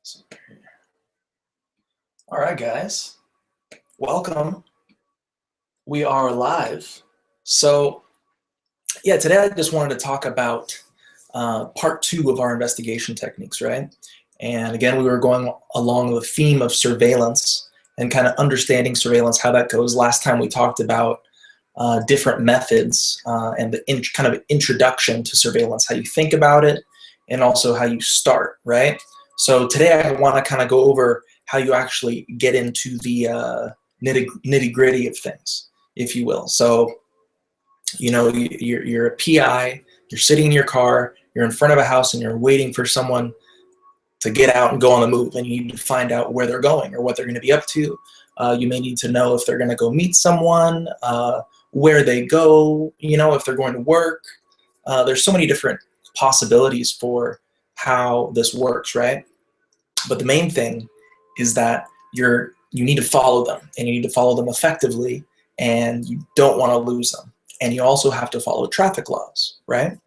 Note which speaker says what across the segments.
Speaker 1: So, all right, guys, welcome. We are live. So, yeah, today I just wanted to talk about part two of our investigation techniques, right? And again, we were going along the theme of surveillance and kind of understanding surveillance, how that goes. Last time we talked about different methods and the kind of introduction to surveillance, how you think about it, and also how you start, right? So today I want to kind of go over how you actually get into the nitty-gritty of things, if you will. So, you know, you're a PI, you're sitting in your car, you're in front of a house, and you're waiting for someone to get out and go on the move, and you need to find out where they're going or what they're going to be up to. You may need to know if they're going to go meet someone, where they go, you know, if they're going to work. There's so many different possibilities for how this works, right? But the main thing is that you need to follow them, and you need to follow them effectively, and you don't want to lose them. And you also have to follow traffic laws, right?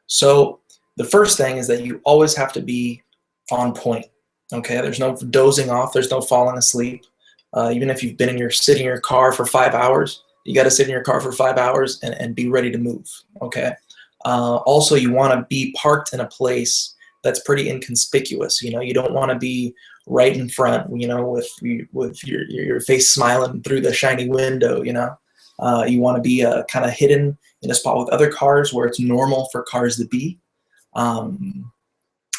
Speaker 1: So the first thing is that you always have to be on point. Okay, there's no dozing off, there's no falling asleep. Even if you've been sitting in your car for 5 hours, you got to sit in your car for 5 hours and be ready to move. Okay. Also, you want to be parked in a place that's pretty inconspicuous. You know, you don't want to be right in front, you know, with your face smiling through the shiny window. You know, you want to be kind of hidden in a spot with other cars where it's normal for cars to be.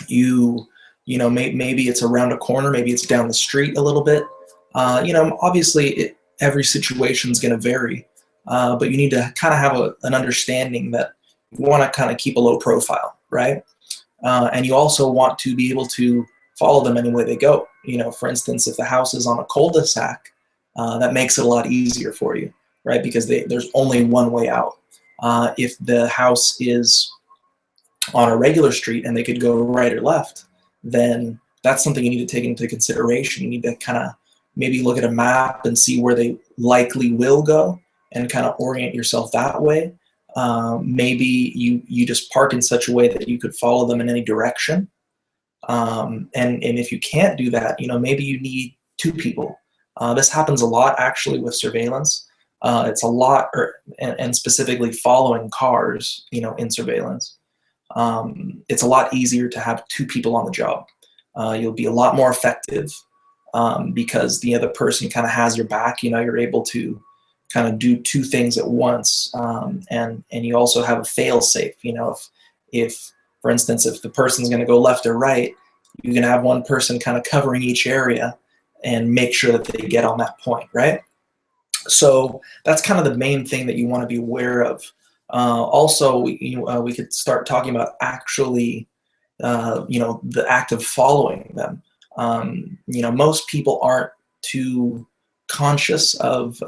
Speaker 1: You know, maybe it's around a corner, maybe it's down the street a little bit. You know, obviously every situation is going to vary, but you need to kind of have an understanding that you want to kind of keep a low profile, right? And you also want to be able to follow them any way they go. You know, for instance, if the house is on a cul-de-sac, that makes it a lot easier for you, right? Because there's only one way out. If the house is on a regular street and they could go right or left, then that's something you need to take into consideration. You need to kind of maybe look at a map and see where they likely will go and kind of orient yourself that way. Maybe you just park in such a way that you could follow them in any direction. And if you can't do that, you know, maybe you need two people. This happens a lot actually with surveillance. It's a lot, and specifically following cars, you know, in surveillance. It's a lot easier to have two people on the job. You'll be a lot more effective because the other person kind of has your back. You know, you're able to kind of do two things at once, and you also have a fail-safe. You know, if for instance, if the person's going to go left or right, you can have one person kind of covering each area and make sure that they get on that point, right? So that's kind of the main thing that you want to be aware of. Also, we could start talking about actually, you know, the act of following them. You know, most people aren't too conscious of,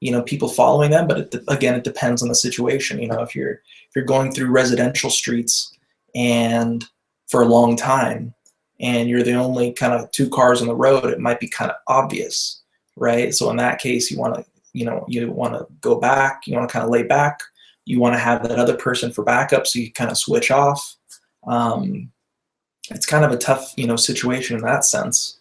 Speaker 1: you know, people following them, but again, it depends on the situation. You know, if you're going through residential streets and for a long time, and you're the only kind of two cars on the road, it might be kind of obvious, right? So in that case, you want to, you know, you want to go back, you want to kind of lay back. You want to have that other person for backup, so you kind of switch off. It's kind of a tough, you know, situation in that sense.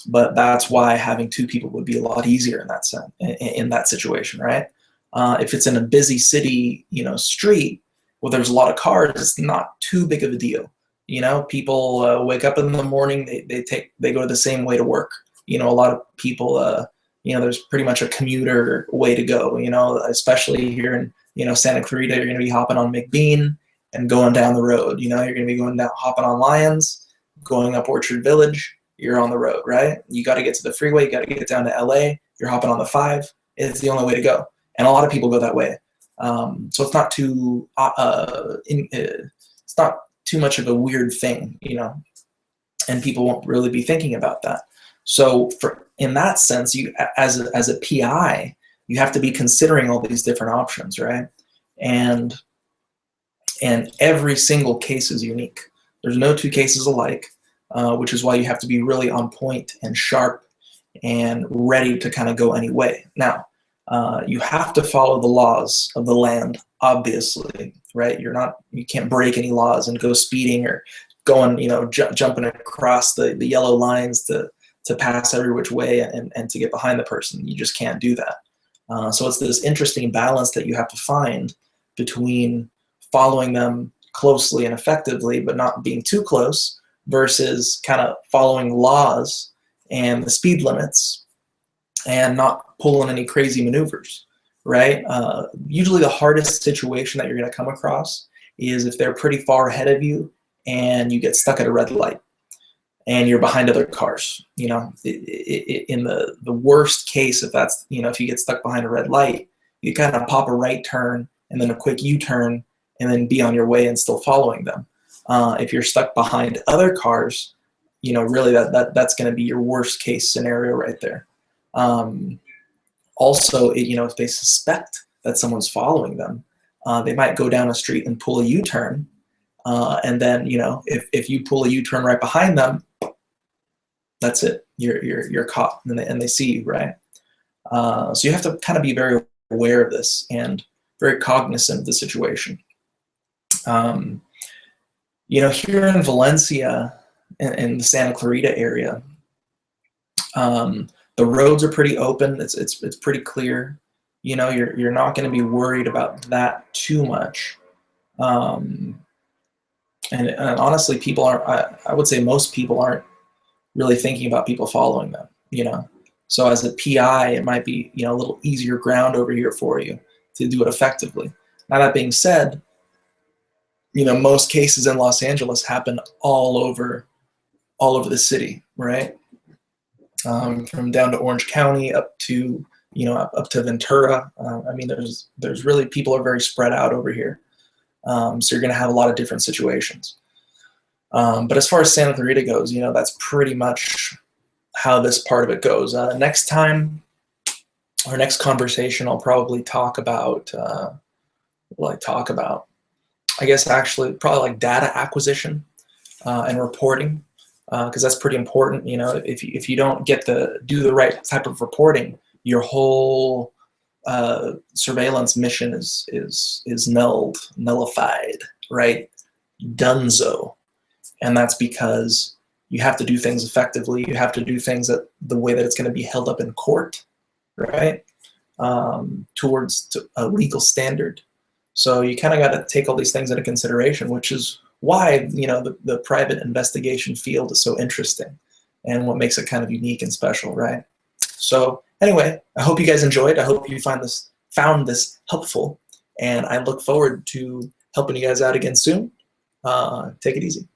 Speaker 1: But that's why having two people would be a lot easier in that sense, in that situation, right? If it's in a busy city, you know, street where there's a lot of cars, it's not too big of a deal. You know, people wake up in the morning, they go the same way to work. You know, a lot of people, you know, there's pretty much a commuter way to go. You know, especially here in, you know, Santa Clarita, you're going to be hopping on McBean and going down the road. You know, you're going to be going down, hopping on Lyons, going up Orchard Village. You're on the road, right? You got to get to the freeway. You got to get down to LA. You're hopping on the 5. It's the only way to go, and a lot of people go that way. So it's not too it's not too much of a weird thing, you know, and people won't really be thinking about that. So in that sense, you as a PI, you have to be considering all these different options, right? And every single case is unique. There's no two cases alike. Which is why you have to be really on point and sharp and ready to kind of go any way. Now, you have to follow the laws of the land, obviously, right? You can't break any laws and go speeding or going, jumping across the yellow lines to pass every which way and to get behind the person. You just can't do that. So it's this interesting balance that you have to find between following them closely and effectively, but not being too close, versus kind of following laws and the speed limits and not pulling any crazy maneuvers, right? Usually the hardest situation that you're going to come across is if they're pretty far ahead of you and you get stuck at a red light and you're behind other cars. In the worst case, if you get stuck behind a red light, you kind of pop a right turn and then a quick U-turn and then be on your way and still following them. If you're stuck behind other cars, really that's going to be your worst case scenario right there. Also, if they suspect that someone's following them, they might go down a street and pull a U-turn. And then, if you pull a U-turn right behind them, that's it. You're caught, and they see you, right? So you have to kind of be very aware of this and very cognizant of the situation. Here in Valencia, in the Santa Clarita area, the roads are pretty open. It's pretty clear. You're not going to be worried about that too much. And honestly, people aren't. I would say most people aren't really thinking about people following them. So as a PI, it might be a little easier ground over here for you to do it effectively. Now that being said, most cases in Los Angeles happen all over the city, right? From down to Orange County up to up to Ventura. There's really, people are very spread out over here. So you're going to have a lot of different situations. But as far as Santa Clarita goes, that's pretty much how this part of it goes. Next time, our next conversation, I'll probably talk about, I guess actually probably like data acquisition and reporting, because that's pretty important. If you don't get do the right type of reporting, your whole surveillance mission is nullified, right? Donezo. And that's because you have to do things effectively. You have to do things the way that it's going to be held up in court, right? Towards a legal standard. So you kind of got to take all these things into consideration, which is why the private investigation field is so interesting and what makes it kind of unique and special, right? So anyway, I hope you guys enjoyed. I hope you found this helpful, and I look forward to helping you guys out again soon. Take it easy.